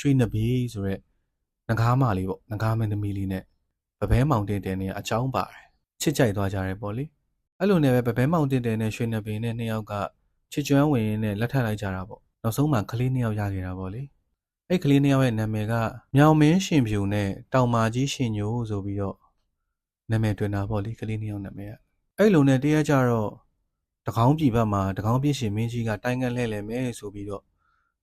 ရွှေနဘေးဆိုရက်ငကားမလေးပေါ့ငကားမင်းသမီးလေးနဲ့ပပဲမောင်တင်တယ်နဲ့အချောင်းပါတယ်ချစ်ကြိုက်သွားကြတယ်ပေါ့လေအဲ့လိုနဲ့ပဲပပဲမောင်တင်တယ်နဲ့ရွှေနဘေးနဲ့နှစ်ယောက်ကချစ်ကျွမ်းဝင်နဲ့လက်ထပ်လိုက်ကြတာပေါ့နောက်ဆုံးမှာကလေးနှစ်ယောက်ရခဲ့တာပေါ့လေအဲ့ကလေးနှစ်ယောက်ရဲ့နာမည်ကမြောင်မင်းရှင်ဖြူနဲ့တောင်မာကြီးရှင်ညိုဆိုပြီးတော့နာမည်တွင်တာပေါ့လေကလေးနှစ်ယောက်နာမည်ကအဲ့လိုနဲ့တရက်ကြတော့တကောင်းပြည်ဘက်မှာတကောင်းပြည်ရှင်မင်းကြီးကတိုင်ငံလှဲ့လဲမယ်ဆိုပြီးတော့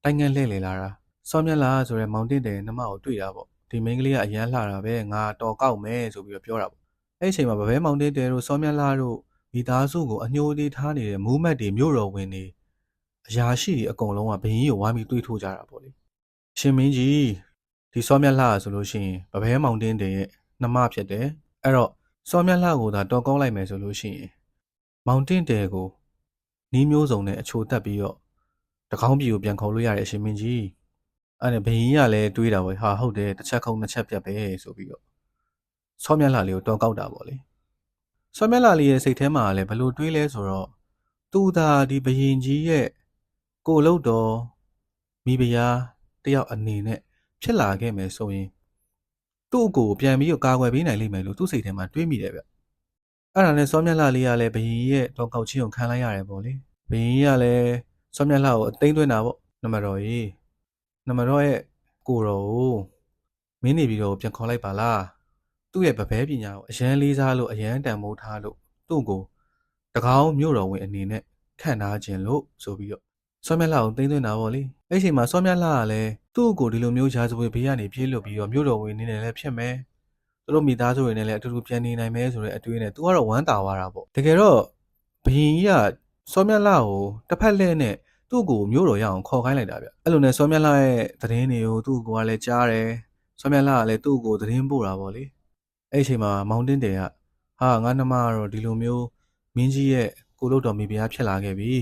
တိုင်ငံလှဲ့လဲလာတာစောမြက်လာဆိုရဲမောင်တင်တယ်နှမကိုတွေ့တာပေါ့ဒီမိန်းကလေးကအရန်လှတာပဲငါတော်ကောက်မယ်ဆိုပြီးတော့ပြောတာပေါ့အဲ့အချိန်မှာဗပဲမောင်တင်တယ်တို့စောမြက်လာတို့မိသားစုကိုအညှိုးသေးထားနေတဲ့မူးမတ်တွေမြို့တော်ဝင်တွေအရာရှိတွေအကုန်လုံးကဘရင်ကိုဝိုင်းပြီးတွေးထိုးကြတာပေါ့လေရှင်မင်းကြီးဒီစောမြက်လာဆိုလို့ရှိရင်ဗပဲမောင်တင်တယ်ရဲ့နှမဖြစ်တယ်အဲ့တော့စောမြက်လာကိုသာတော်ကောက်လိုက်မယ်ဆိုလို့ရှိရင်မောင်တင်တယ်ကိုနီးမျိုးစုံနဲ့အချိုတက်ပြီးတော့တကောင်းပြည်ကိုပြန်ခေါ်လို့ရတယ်ရှင်မင်းကြီးအဲ့ဒါဘရင်ကလည်းတွေးတာပေါ့ဟာဟုတ်တယ်တစ်ချက်ခုံနှစ်ချက်ပြတ်ပဲဆိုပြီးတော့စောမြက်လာလေးကိုတော်ကောက်တာပေါ့လေစောမြက်လာလေးရဲ့စိတ်ထဲမှာလည်းဘလို့တွေးလဲဆိုတော့သူသာဒီဘရင်ကြီးရဲ့ကိုလုတ်တော်မိဖုရားတယောက်အနေနဲ့ဖြစ်လာခဲ့မယ်ဆိုရင်သူ့အကိုပြန်ပြီးတော့ကာကွယ်ပေးနိုင်လိမ့်မယ်လို့သူ့စိတ်ထဲမှာတွေးမိတယ်ဗျအဲ့ဒါနဲ့စောမြက်လာလေးကလည်းဘရင်ရဲ့တော်ကောက်ချင်းကိုခံလိုက်ရတယ်ပေါ့လေဘရင်ကြီးကလည်းစောမြက်လာကိုအသိမ်းသွင်းတာပေါ့နမတော်ကြီးနမတော်ရဲ့ကိုတော်ကိုမင်းနေပြီးတော့ပြန်ခေါ်လိုက်ပါလားသူ့ရဲ့ဗပဲပညာကိုအရန်လေးစားလို့အရန်တန်မိုးထားလို့သူ့ကိုတကောင်းမြို့တော်ဝင်အနေနဲ့ခန့်ထားခြင်းလို့ဆိုပြီးတော့စောမြက်လာကိုသိမ်းသွင်းတာပေါ့လေအဲ့ချိန်မှာစောမြက်လာကလည်းသူ့ကိုဒီလိုမျိုးရာဇဝတ်ဘေးကနေပြေးလွတ်ပြီးတော့မြို့တော်ဝင်နေတယ်လည်းဖြစ်မယ်သူတို့မိသားစုတွေနဲ့လည်းအတူတူပြန်နေနိုင်မယ်ဆိုတဲ့အတွေးနဲ့သူကတော့ဝမ်းသာသွားတာပေါ့တကယ်တော့ဘရင်ကြီးကစောမြက်လာကိုတစ်ဖက်လှည့်နဲ့သူ့ကိုမြို့တော်ရအောင်ခေါ်ခိုင်းလိုက်တာဗျအဲ့လိုနဲ့စောမြက်လာရဲ့သတင်းတွေကိုသူ့ကိုကလည်းကြားတယ်စောမြက်လာကလည်းသူ့ကိုသတင်းပို့တာပေါ့လေအဲ့အချိန်မှာမောင်တင်တယ်ကဟာငါနှမကတော့ဒီလိုမျိုးမင်းကြီးရဲ့ကိုလုတ်တော်မိဖုရားဖြစ်လာခဲ့ပြီ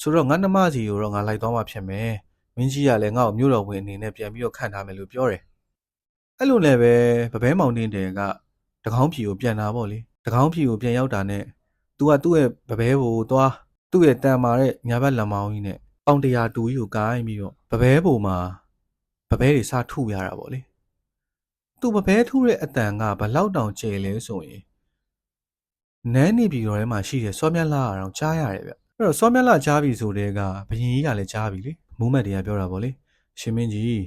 ဆိုတော့ငါနှမစီကိုတော့ငါလိုက်သွားမှဖြစ်မယ်မင်းကြီးကလည်းငါ့ကိုမြို့တော်ဝင်အနေနဲ့ပြန်ပြီးတော့ခန့်ထားမယ်လို့ပြောတယ်အဲ့လိုနဲ့ပဲဗပဲမောင်တင်တယ်ကတကောင်းဖြီကိုပြန်လာပေါ့လေတကောင်းဖြီကိုပြန်ရောက်တာနဲ့သူကသူ့ရဲ့ဗပဲကိုသွားသူ့ရဲ့တန်မာတဲ့ညာဘက်လက်မောင်းကြီးနဲ့ပေါင်100တူကြီးကိုကိုင်းပြီးတော့ဗပဲပုံမှာဗပဲတွေစထုရတာပေါ့လေသူဗပဲထုတဲ့အတန်ကဘလောက်တောင်ကျယ်လဲဆိုရင်နန်းနေပြည်တော်ထဲမှာရှိတဲ့စောမြက်လာအောင်ကြားရတယ်ဗျအဲ့တော့စောမြက်လာကြားပြီဆိုတဲ့ကဘရင်ကြီးကလည်းကြားပြီလေမူးမတ်တွေကပြောတာပေါ့လေရှင်မင်းကြီး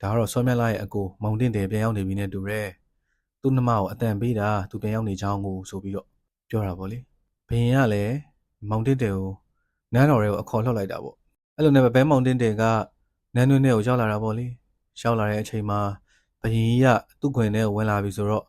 ဒါကတော့စောမြက်လာရဲ့အကိုမောင်တင်တယ်ပြန်ရောက်နေပြီနဲ့တူတယ်သူ့နှမကိုအတန်ပေးတာသူပြန်ရောက်နေချောင်းကိုဆိုပြီးတော့ပြောတာပေါ့လေဘရင်ကလည်းမောင်တင်တယ်ကိုနန်းတော်တွေကိုအခေါ်လှုပ်လိုက်တာပေါ့အဲ့လိုနဲ့ပဲမောင်တင်တယ်ကနန်းတွင်းထဲကိုရောက်လာတာပေါ့လေရောက်လာတဲ့အချိန်မှာဘရင်ကြီးကသူ့ခွင်ထဲကိုဝင်လာပြီဆိုတော့